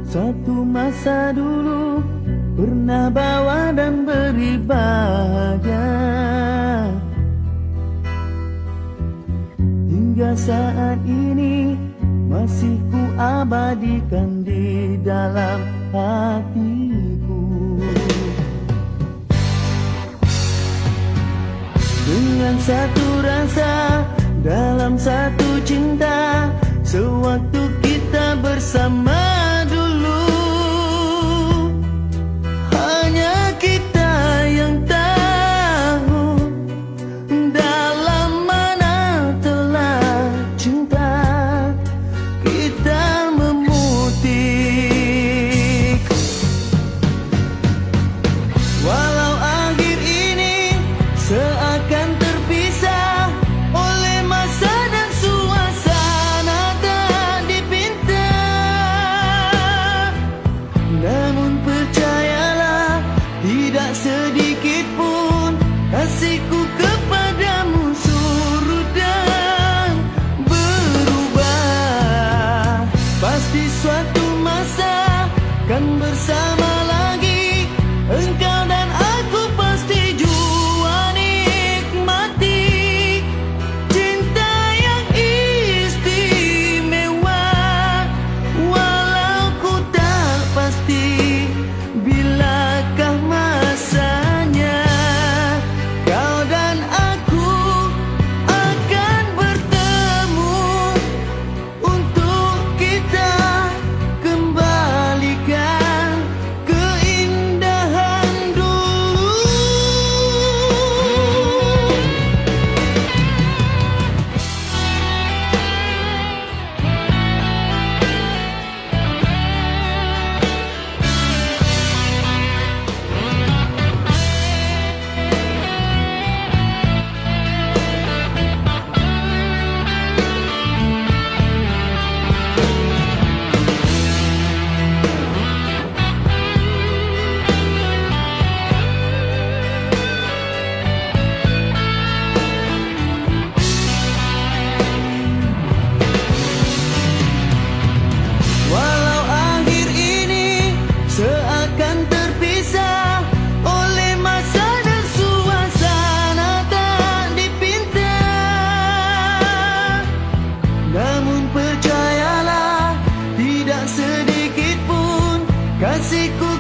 Satu masa dulu pernah bawa dan beri bahagia, hingga saat ini masih ku abadikan di dalam hatiku. Dengan satu rasa dalam satu cinta, sewaktu kita bersama dulu, hanya kita yang tahu dalam mana telah cinta kita memutik. Walau akhir ini seakan terpisah oleh masa dan suasana tak dipinta, namun percayalah tidak sedikit pun kasihku kepadamu surut dan berubah. Pasti suatu masa kan bersama lagi, engkau dan aku pasti jua nikmati cinta yang istimewa. Walau ku tak pasti bilakah masanya kau dan aku akan bertemu untuk kita kembalikan keindahan dulu. Walau akhir ini seakan terpisah oleh masa dan suasana tak dipinta, namun percayalah tidak sedikit pun kasihku